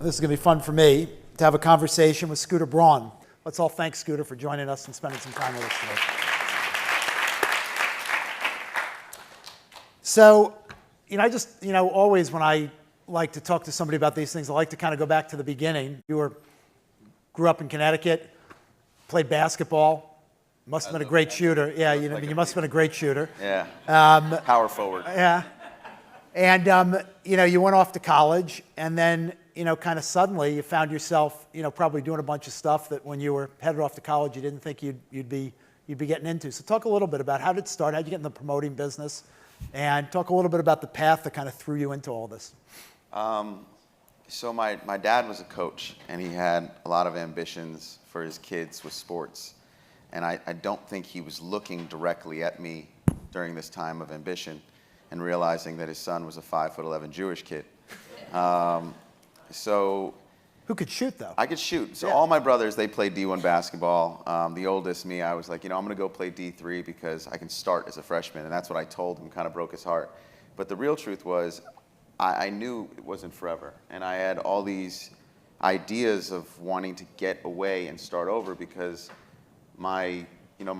This is going to be fun for me to have a conversation with Scooter Braun. Let's all thank Scooter for joining us and spending some time with us today. So, always when I like to talk to somebody about these things, I like to kind of go back to the beginning. Grew up in Connecticut, played basketball, must have been a great shooter. Yeah, you must have been a great shooter. Yeah, power forward. Yeah. And, you went off to college, and then, kind of suddenly you found yourself, probably doing a bunch of stuff that when you were headed off to college, you didn't think you'd be getting into. So talk a little bit about how did it start, how did you get in the promoting business, and talk a little bit about the path that kind of threw you into all this. So my dad was a coach, and he had a lot of ambitions for his kids with sports. And I don't think he was looking directly at me during this time of ambition and realizing that his son was a 5'11" Jewish kid. Who could shoot, though? I could shoot. So all my brothers, they played D1 basketball. The oldest, me, I was like, I'm going to go play D3 because I can start as a freshman. And that's what I told him, kind of broke his heart. But the real truth was, I knew it wasn't forever. And I had all these ideas of wanting to get away and start over because my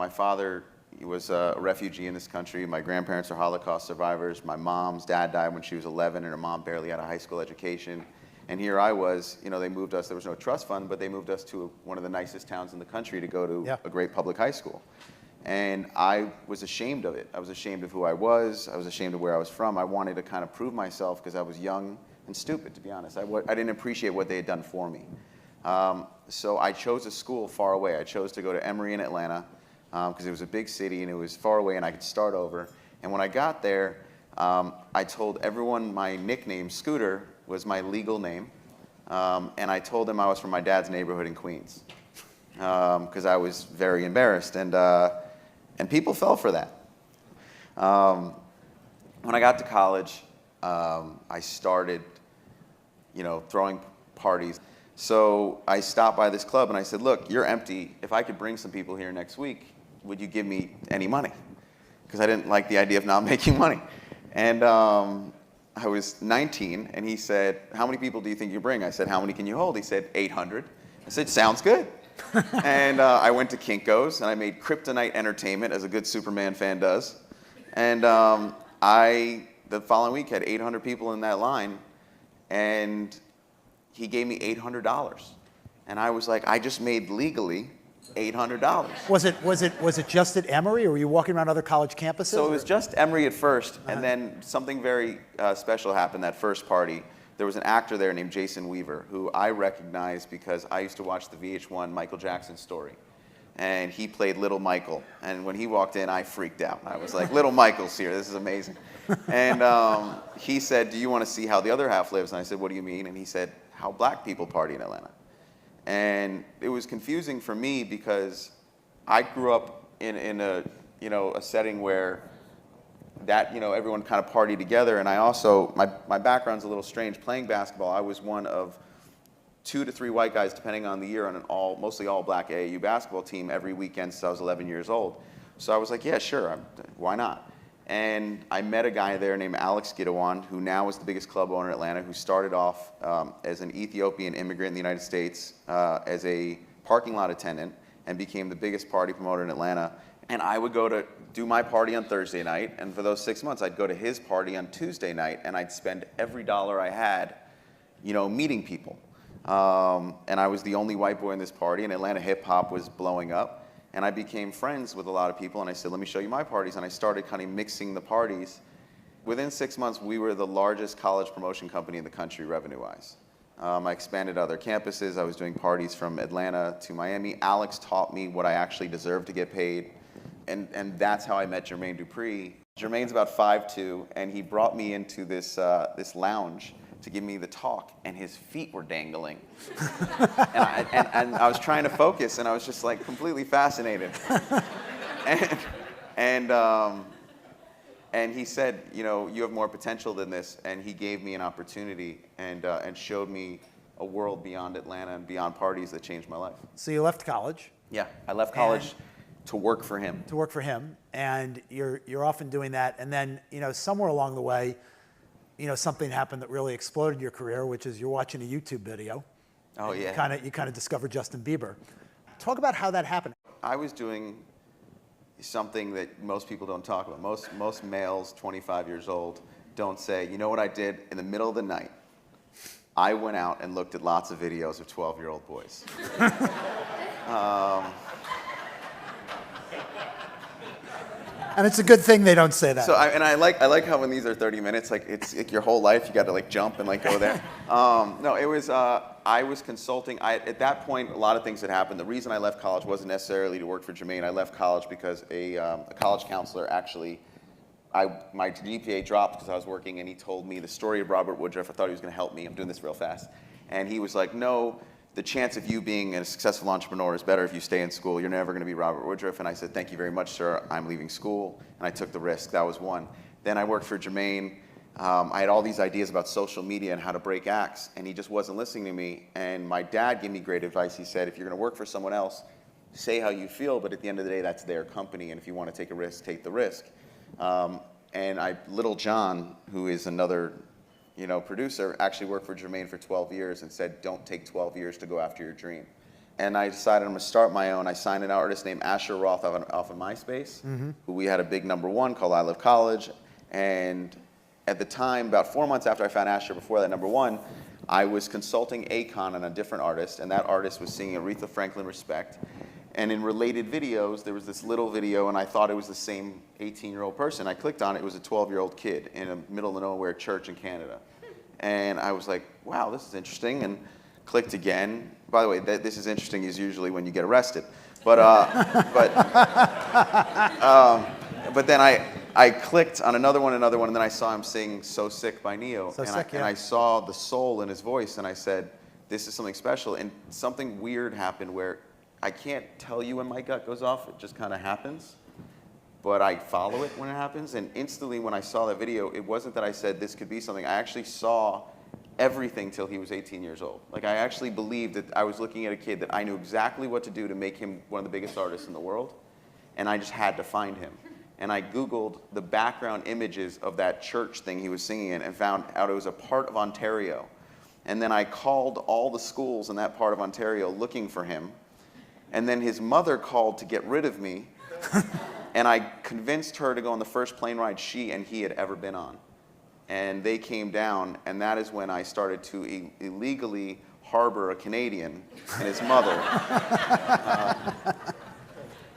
father was a refugee in this country. My grandparents are Holocaust survivors. My mom's dad died when she was 11, and her mom barely had a high school education. And here I was, they moved us, there was no trust fund, but they moved us to one of the nicest towns in the country to go to a great public high school. And I was ashamed of it. I was ashamed of who I was. I was ashamed of where I was from. I wanted to kind of prove myself because I was young and stupid, to be honest. I didn't appreciate what they had done for me. So I chose a school far away. I chose to go to Emory in Atlanta because it was a big city and it was far away and I could start over. And when I got there, I told everyone my nickname, Scooter, was my legal name. And I told them I was from my dad's neighborhood in Queens because I was very embarrassed. And people fell for that. When I got to college, I started, throwing parties. So I stopped by this club and I said, look, you're empty. If I could bring some people here next week, would you give me any money? Because I didn't like the idea of not making money. And I was 19, and he said, how many people do you think you bring? I said, how many can you hold? He said, 800. I said, sounds good. And I went to Kinko's, and I made Kryptonite Entertainment, as a good Superman fan does. And the following week, had 800 people in that line, and he gave me $800. And I was like, I just made legally $800. Was it just at Emory, or were you walking around other college campuses? So it was just Emory at first, and then something very special happened that first party. There was an actor there named Jason Weaver, who I recognized because I used to watch the VH1 Michael Jackson Story. And he played Little Michael. And when he walked in, I freaked out. I was like, Little Michael's here, this is amazing. And he said, do you want to see how the other half lives? And I said, what do you mean? And he said, how black people party in Atlanta. And it was confusing for me because I grew up in a setting where that everyone kind of partied together, and I also my background's a little strange. Playing basketball, I was one of 2 to 3 white guys, depending on the year, on an mostly all black AAU basketball team every weekend since I was 11 years old. So I was like, yeah, sure, why not? And I met a guy there named Alex Gidewan, who now is the biggest club owner in Atlanta, who started off as an Ethiopian immigrant in the United States as a parking lot attendant and became the biggest party promoter in Atlanta. And I would go to do my party on Thursday night, and for those 6 months, I'd go to his party on Tuesday night, and I'd spend every dollar I had, meeting people. And I was the only white boy in this party, and Atlanta hip-hop was blowing up. And I became friends with a lot of people, and I said, let me show you my parties. And I started kind of mixing the parties. Within 6 months, we were the largest college promotion company in the country revenue-wise. I expanded other campuses. I was doing parties from Atlanta to Miami. Alex taught me what I actually deserved to get paid. And that's how I met Jermaine Dupri. Jermaine's about 5'2", and he brought me into this lounge to give me the talk, and his feet were dangling. and I was trying to focus, and I was just like completely fascinated. And he said, you have more potential than this, and he gave me an opportunity and showed me a world beyond Atlanta and beyond parties that changed my life. So you left college. Yeah, I left college to work for him. And you're often doing that, and then somewhere along the way, something happened that really exploded your career, which is you're watching a YouTube video. Oh, yeah. You kind of discovered Justin Bieber. Talk about how that happened. I was doing something that most people don't talk about. Most males, 25 years old, don't say, you know what I did in the middle of the night? I went out and looked at lots of videos of 12-year-old boys. And it's a good thing they don't say that. So I like how when these are 30 minutes, like it's like your whole life, you got to like jump and like go there. No, it was I was consulting. At that point, a lot of things had happened. The reason I left college wasn't necessarily to work for Jermaine. I left college because a college counselor actually, my GPA dropped because I was working, and he told me the story of Robert Woodruff. I thought he was going to help me. I'm doing this real fast, and he was like, no. The chance of you being a successful entrepreneur is better if you stay in school. You're never going to be Robert Woodruff. And I said, thank you very much, sir. I'm leaving school. And I took the risk. That was one. Then I worked for Jermaine. I had all these ideas about social media and how to break acts, and he just wasn't listening to me. And my dad gave me great advice. He said, if you're going to work for someone else, say how you feel, but at the end of the day, that's their company. And if you want to take a risk, take the risk. And Little John, who is another producer, actually worked for Jermaine for 12 years and said, don't take 12 years to go after your dream. And I decided I'm going to start my own. I signed an artist named Asher Roth off of MySpace, who we had a big #1 called I Love College. And at the time, about 4 months after I found Asher, before that #1, I was consulting Akon on a different artist, and that artist was singing Aretha Franklin Respect. And in related videos, there was this little video, and I thought it was the same 18-year-old person. I clicked on it. It was a 12-year-old kid in a middle-of-nowhere church in Canada. And I was like, wow, this is interesting, and clicked again. By the way, this is interesting is usually when you get arrested. But then I clicked on another one, and then I saw him sing So Sick by Neo. And I saw the soul in his voice, and I said, this is something special. And something weird happened where I can't tell you when my gut goes off. It just kind of happens. But I follow it when it happens. And instantly when I saw that video, it wasn't that I said this could be something. I actually saw everything till he was 18 years old. Like, I actually believed that I was looking at a kid that I knew exactly what to do to make him one of the biggest artists in the world. And I just had to find him. And I Googled the background images of that church thing he was singing in and found out it was a part of Ontario. And then I called all the schools in that part of Ontario looking for him. And then his mother called to get rid of me, and I convinced her to go on the first plane ride she and he had ever been on. And they came down, and that is when I started to illegally harbor a Canadian and his mother.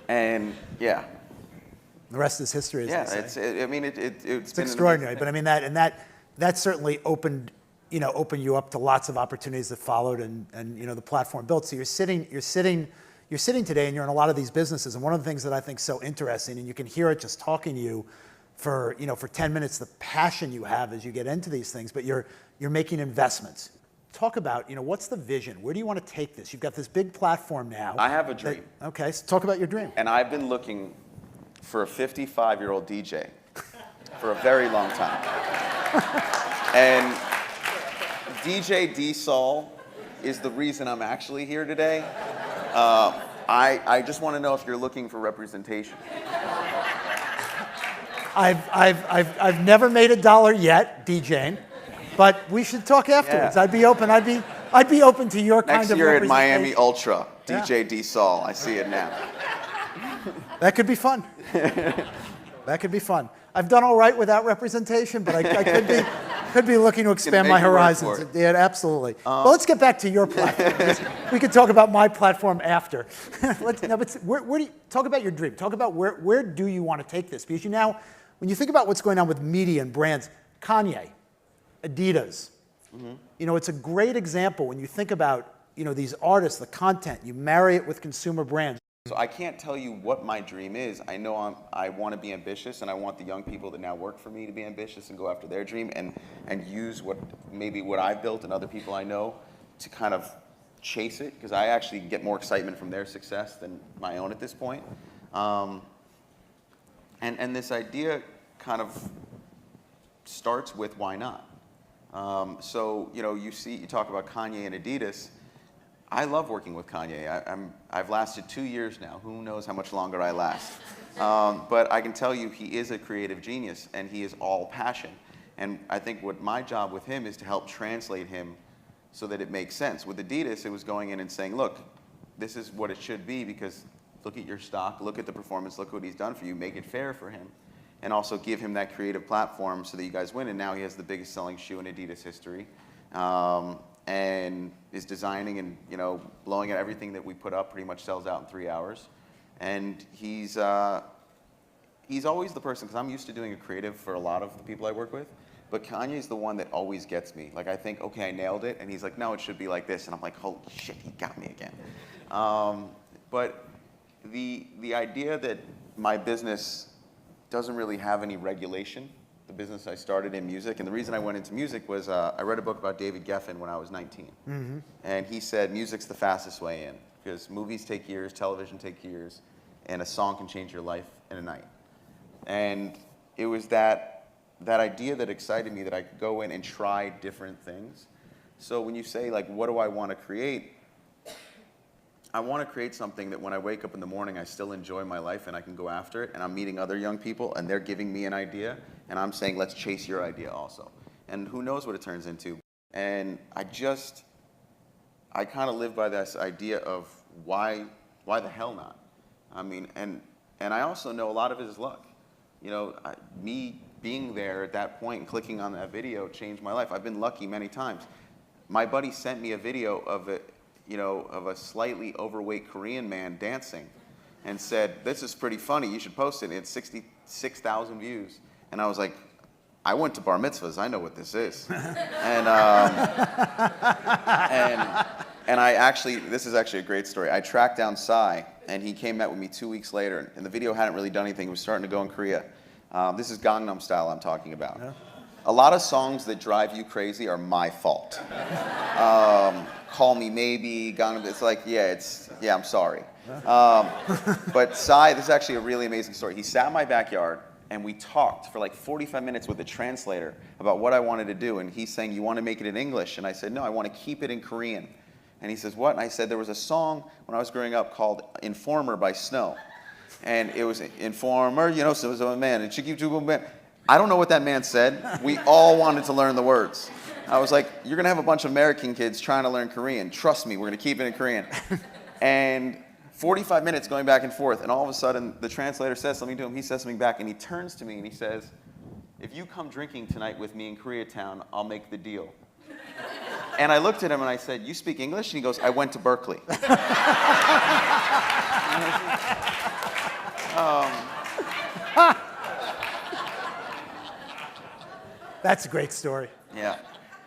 And yeah. The rest is history, as they say. It's extraordinary. But I mean, that certainly opened you up to lots of opportunities that followed, and the platform built. So you're sitting today, and you're in a lot of these businesses. And one of the things that I think is so interesting, and you can hear it just talking to you for 10 minutes, the passion you have as you get into these things, but you're making investments. Talk about, what's the vision? Where do you want to take this? You've got this big platform now. I have a dream. Okay, so talk about your dream. And I've been looking for a 55-year-old DJ for a very long time. And DJ D-Sol is the reason I'm actually here today. I just want to know if you're looking for representation. I've never made $1 yet DJing, but we should talk afterwards. Yeah. I'd be open to your kind of representation. Next year at Miami Ultra, DJ D-Sol. I see it now. That could be fun. That could be fun. I've done all right without representation, but I could be looking to expand my horizons. Yeah, absolutely. Well, let's get back to your platform. We could talk about my talk about your dream. Talk about where do you want to take this? Because when you think about what's going on with media and brands, Kanye, Adidas, it's a great example when you think about these artists, the content. You marry it with consumer brands. So I can't tell you what my dream is. I know I want to be ambitious, and I want the young people that now work for me to be ambitious and go after their dream and use what I've built and other people I know to kind of chase it, because I actually get more excitement from their success than my own at this point. And this idea kind of starts with why not. So you talk about Kanye and Adidas. I love working with Kanye. I've lasted 2 years now. Who knows how much longer I last? But I can tell you he is a creative genius, and he is all passion. And I think what my job with him is to help translate him so that it makes sense. With Adidas, it was going in and saying, look, this is what it should be because look at your stock, look at the performance, look what he's done for you, make it fair for him. And also give him that creative platform so that you guys win. And now he has the biggest selling shoe in Adidas history. And is designing and blowing at everything that we put up pretty much sells out in 3 hours. And he's always the person, because I'm used to doing a creative for a lot of the people I work with, but Kanye's the one that always gets me. Like I think, okay, I nailed it, and he's like, no, it should be like this, and I'm like, holy shit, he got me again. But the idea that my business doesn't really have any regulation, the business I started in music, and the reason I went into music was I read a book about David Geffen when I was 19. Mm-hmm. And he said music's the fastest way in, because movies take years, television take years, and a song can change your life in a night. And it was that idea that excited me, that I could go in and try different things. So when you say, like, what do I want to create? I want to create something that when I wake up in the morning, I still enjoy my life and I can go after it, and I'm meeting other young people and they're giving me an idea and I'm saying, let's chase your idea also. And who knows what it turns into. And I kind of live by this idea of why the hell not? I mean, and I also know a lot of it is luck. Me being there at that point and clicking on that video changed my life. I've been lucky many times. My buddy sent me a video of a slightly overweight Korean man dancing and said, this is pretty funny, you should post it. And it had 66,000 views. And I was like, I went to bar mitzvahs, I know what this is. and this is actually a great story. I tracked down Psy, and he came met with me 2 weeks later, and the video hadn't really done anything. It was starting to go in Korea. This is Gangnam Style I'm talking about. Yeah. A lot of songs that drive you crazy are my fault. Call Me Maybe, Gangnam, it's like, I'm sorry. But Psy, this is actually a really amazing story. He sat in my backyard, and we talked for like 45 minutes with a translator about what I wanted to do. And he's saying, you want to make it in English? And I said, no, I want to keep it in Korean. And he says, what? And I said, there was a song when I was growing up called Informer by Snow. And it was Informer, so it was a man, and Chiki Chugu man. I don't know what that man said. We all wanted to learn the words. I was like, you're going to have a bunch of American kids trying to learn Korean. Trust me, we're going to keep it in Korean. And 45 minutes going back and forth, and all of a sudden, the translator says something to him, he says something back, and he turns to me and he says, if you come drinking tonight with me in Koreatown, I'll make the deal. And I looked at him and I said, you speak English? And he goes, I went to Berkeley. That's a great story. Yeah.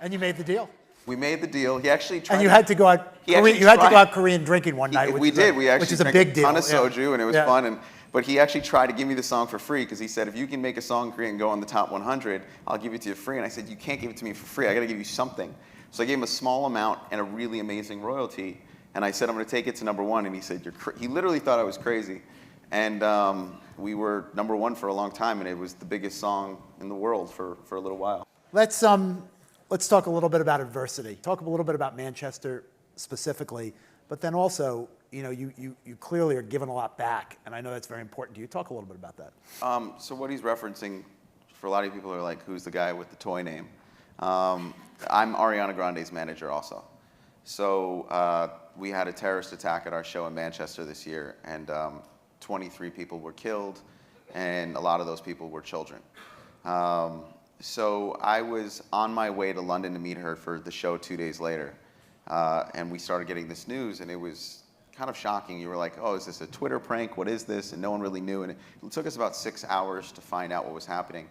And you made the deal. We made the deal. He actually tried. And you had to go out. You had to go out Korean drinking one night. We did. We actually which is a drank big deal. A ton of soju, and it was fun. But he actually tried to give me the song for free because he said, if you can make a song in Korean and go on the top 100, I'll give it to you free. And I said, you can't give it to me for free. I got to give you something. So I gave him a small amount and a really amazing royalty. And I said, I'm going to take it to #1. And he said, he literally thought I was crazy. And we were #1 for a long time, and it was the biggest song in the world for a little while. Let's talk a little bit about adversity. Talk a little bit about Manchester specifically, but then also, you clearly are giving a lot back, and I know that's very important to you. Talk a little bit about that. So what he's referencing, for a lot of people, are like, who's the guy with the toy name? I'm Ariana Grande's manager also. So we had a terrorist attack at our show in Manchester this year, and 23 people were killed, and a lot of those people were children. So I was on my way to London to meet her for the show 2 days later, and we started getting this news, and it was kind of shocking. You were like, oh, is this a Twitter prank? What is this? And no one really knew, and it took us about 6 hours to find out what was happening.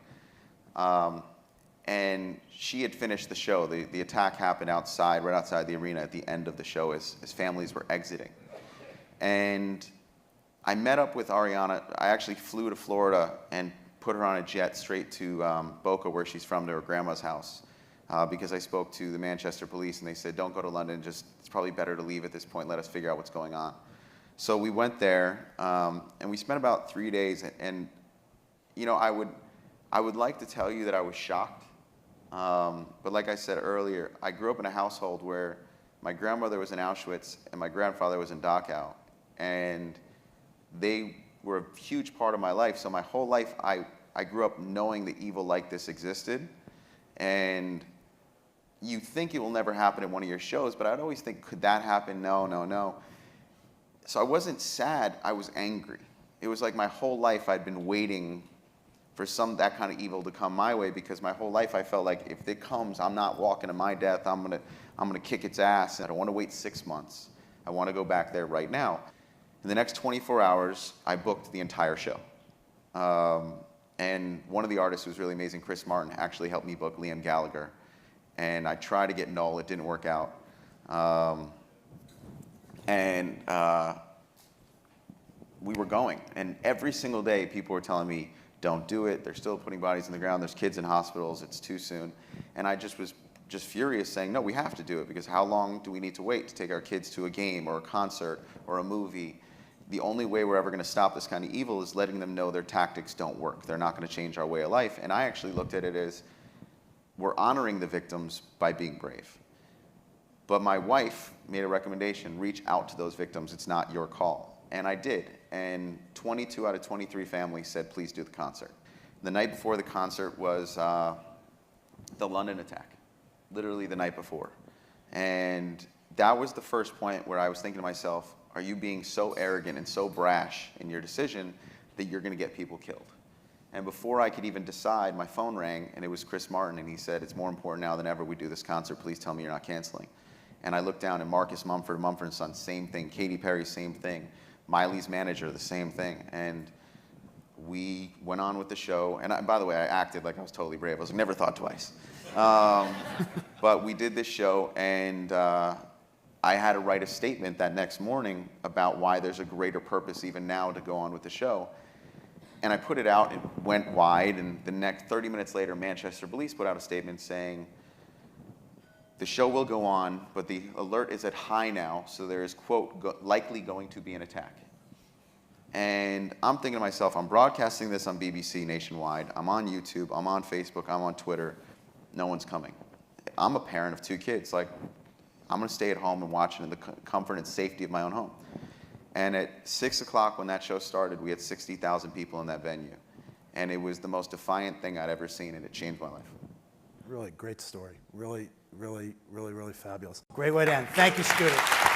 And she had finished the show. The attack happened outside, right outside the arena at the end of the show as families were exiting. And I met up with Ariana. I actually flew to Florida and put her on a jet straight to Boca, where she's from, to her grandma's house, because I spoke to the Manchester police, and they said, don't go to London, it's probably better to leave at this point, let us figure out what's going on. So we went there, and we spent about 3 days, and I would like to tell you that I was shocked, but like I said earlier, I grew up in a household where my grandmother was in Auschwitz, and my grandfather was in Dachau, and they were a huge part of my life. So my whole life, I grew up knowing that evil like this existed. And you think it will never happen at one of your shows, but I'd always think, could that happen? No, no, no. So I wasn't sad, I was angry. It was like my whole life I'd been waiting for that kind of evil to come my way, because my whole life I felt like if it comes, I'm not walking to my death, I'm gonna kick its ass. I don't want to wait 6 months. I want to go back there right now. In the next 24 hours, I booked the entire show. And one of the artists who was really amazing, Chris Martin, actually helped me book Liam Gallagher. And I tried to get Noel, it didn't work out. We were going, and every single day people were telling me, don't do it, they're still putting bodies in the ground, there's kids in hospitals, it's too soon. And I just was furious, saying, no, we have to do it, because how long do we need to wait to take our kids to a game or a concert or a movie? The only way we're ever going to stop this kind of evil is letting them know their tactics don't work. They're not going to change our way of life. And I actually looked at it as, we're honoring the victims by being brave. But my wife made a recommendation, reach out to those victims, it's not your call. And I did, and 22 out of 23 families said, please do the concert. The night before the concert was the London attack, literally the night before. And that was the first point where I was thinking to myself, are you being so arrogant and so brash in your decision that you're going to get people killed? And before I could even decide, my phone rang, and it was Chris Martin, and he said, it's more important now than ever we do this concert, please tell me you're not canceling. And I looked down, and Marcus Mumford, Mumford & Sons, same thing. Katy Perry, same thing. Miley's manager, the same thing. And we went on with the show, and by the way, I acted like I was totally brave. I was like, never thought twice. But we did this show, and I had to write a statement that next morning about why there's a greater purpose even now to go on with the show. And I put it out, it went wide, and the next 30 minutes later, Manchester Police put out a statement saying, the show will go on, but the alert is at high now, so there is, quote, likely going to be an attack. And I'm thinking to myself, I'm broadcasting this on BBC nationwide, I'm on YouTube, I'm on Facebook, I'm on Twitter, no one's coming. I'm a parent of 2 kids, like, I'm gonna stay at home and watch it in the comfort and safety of my own home. And at 6 o'clock when that show started, we had 60,000 people in that venue. And it was the most defiant thing I'd ever seen, and it changed my life. Really great story. Really, really, really, really fabulous. Great way to end. Thank you, Scooter.